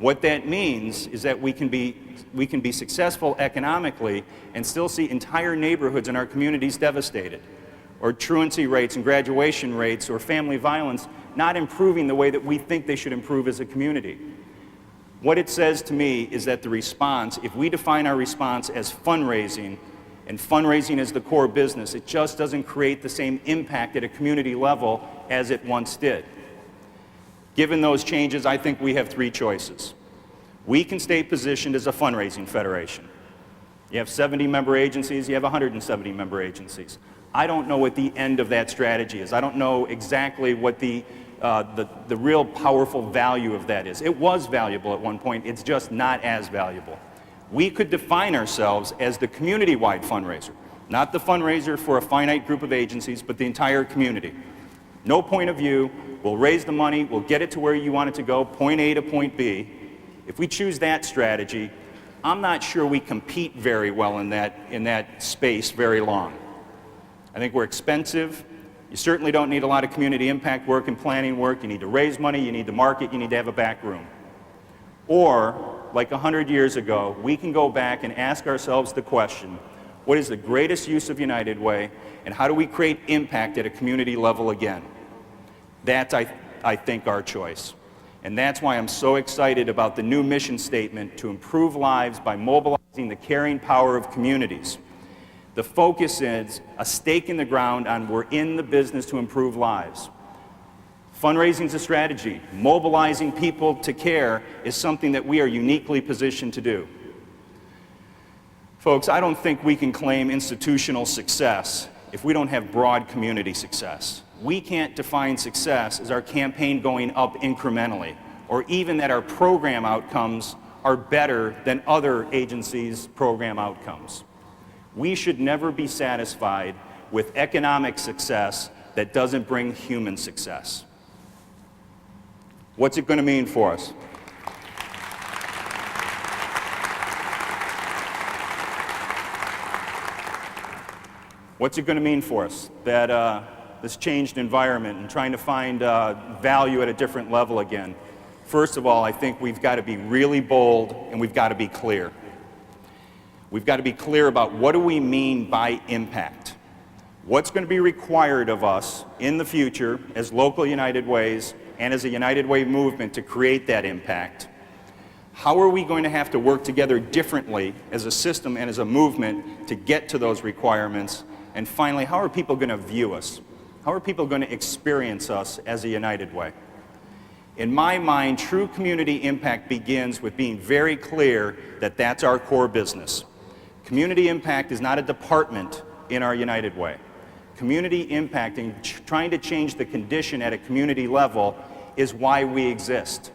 What that means is that we can be successful economically and still see entire neighborhoods in our communities devastated, or truancy rates and graduation rates or family violence not improving the way that we think they should improve as a community. What it says to me is that the response, if we define our response as fundraising, and fundraising is the core business, it just doesn't create the same impact at a community level as it once did. Given those changes, I think we have three choices. We can stay positioned as a fundraising federation. You have 70 member agencies, you have 170 member agencies. I don't know what the end of that strategy is. I don't know exactly what the real powerful value of that is. It was valuable at one point, it's just not as valuable. We could define ourselves as the community-wide fundraiser, not the fundraiser for a finite group of agencies, but the entire community. No point of view, we'll raise the money, we'll get it to where you want it to go, point A to point B. If we choose that strategy, I'm not sure we compete very well in that space very long. I think we're expensive. You certainly don't need a lot of community impact work and planning work. You need to raise money, you need to market, you need to have a back room. Or, like 100 years ago, we can go back and ask ourselves the question, what is the greatest use of United Way, and how do we create impact at a community level again? That's, I think, our choice. And that's why I'm so excited about the new mission statement to improve lives by mobilizing the caring power of communities. The focus is a stake in the ground on we're in the business to improve lives. Fundraising is a strategy. Mobilizing people to care is something that we are uniquely positioned to do. Folks, I don't think we can claim institutional success if we don't have broad community success. We can't define success as our campaign going up incrementally, or even that our program outcomes are better than other agencies' program outcomes. We should never be satisfied with economic success that doesn't bring human success. What's it going to mean for us? What's it going to mean for us that this changed environment and trying to find value at a different level again? First of all, I think we've got to be really bold and we've got to be clear. We've got to be clear about what do we mean by impact. What's going to be required of us in the future as local United Ways and as a United Way movement to create that impact? How are we going to have to work together differently as a system and as a movement to get to those requirements? And finally, how are people going to view us? How are people going to experience us as a United Way? In my mind, true community impact begins with being very clear that that's our core business. Community impact is not a department in our United Way. Community impact and trying to change the condition at a community level is why we exist.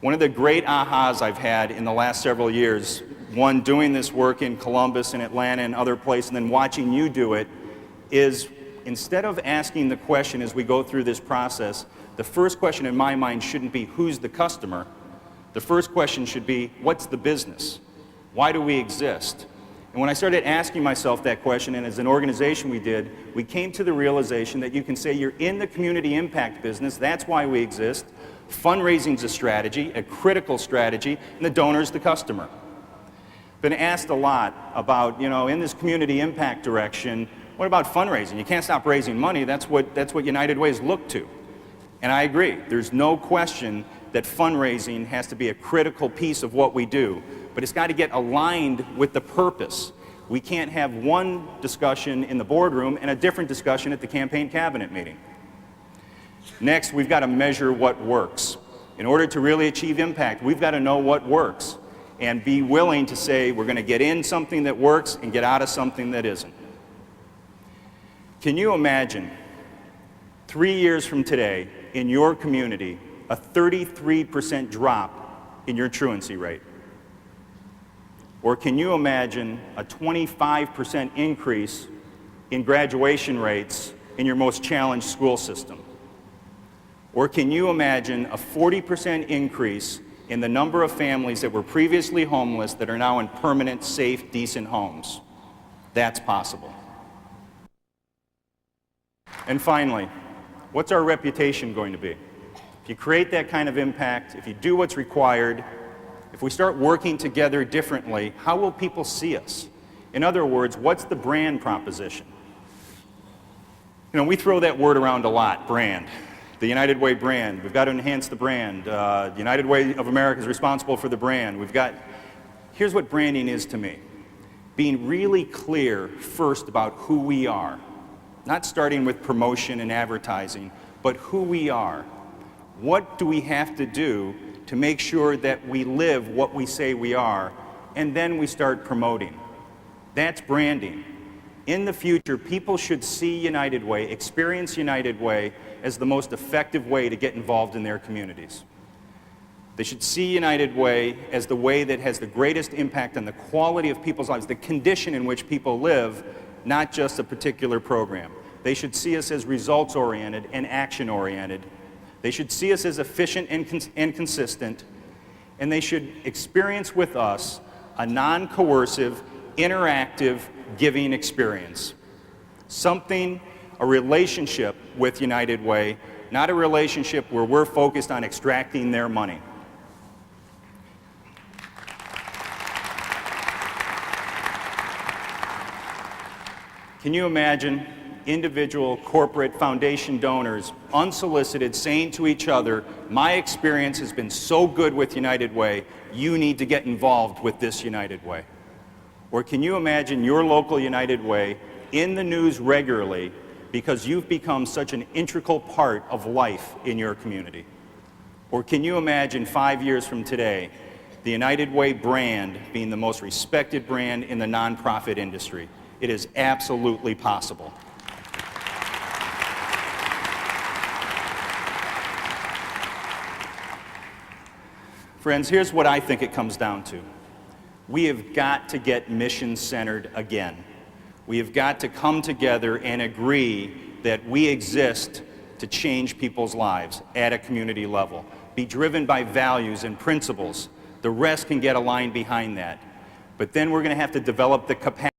One of the great ahas I've had in the last several years, one doing this work in Columbus and Atlanta and other places, and then watching you do it, is instead of asking the question as we go through this process, the first question in my mind shouldn't be who's the customer. The first question should be what's the business? Why do we exist? And when I started asking myself that question, and as an organization we came to the realization that you can say you're in the community impact business, that's why we exist. Fundraising's a strategy, a critical strategy, and the donor's the customer. Been asked a lot about, in this community impact direction, what about fundraising? You can't stop raising money, that's what United Ways look to. And I agree, there's no question that fundraising has to be a critical piece of what we do, but it's got to get aligned with the purpose. We can't have one discussion in the boardroom and a different discussion at the campaign cabinet meeting. Next, we've got to measure what works. In order to really achieve impact, we've got to know what works and be willing to say we're going to get in something that works and get out of something that isn't. Can you imagine 3 years from today in your community a 33% drop in your truancy rate? Or can you imagine a 25% increase in graduation rates in your most challenged school system? Or can you imagine a 40% increase in the number of families that were previously homeless that are now in permanent, safe, decent homes? That's possible. And finally, what's our reputation going to be? if you create that kind of impact, if you do what's required, if we start working together differently, how will people see us? In other words, what's the brand proposition? You know, we throw that word around a lot, brand. The United Way brand. We've got to enhance the brand. The United Way of America is responsible for the brand. Here's what branding is to me. Being really clear first about who we are. Not starting with promotion and advertising, but who we are. What do we have to do to make sure that we live what we say we are, and then we start promoting. That's branding. In the future, people should see United Way, experience United Way as the most effective way to get involved in their communities. They should see United Way as the way that has the greatest impact on the quality of people's lives, the condition in which people live, not just a particular program. They should see us as results-oriented and action-oriented. They should see us as efficient and consistent, and they should experience with us a non-coercive, interactive, giving experience. A relationship with United Way, not a relationship where we're focused on extracting their money. Can you imagine individual, corporate, foundation donors, unsolicited, saying to each other, my experience has been so good with United Way, you need to get involved with this United Way? Or can you imagine your local United Way in the news regularly because you've become such an integral part of life in your community? Or can you imagine 5 years from today, the United Way brand being the most respected brand in the nonprofit industry? It is absolutely possible. Friends, here's what I think it comes down to. We have got to get mission-centered again. We have got to come together and agree that we exist to change people's lives at a community level. Be driven by values and principles. The rest can get aligned behind that. But then we're going to have to develop the capacity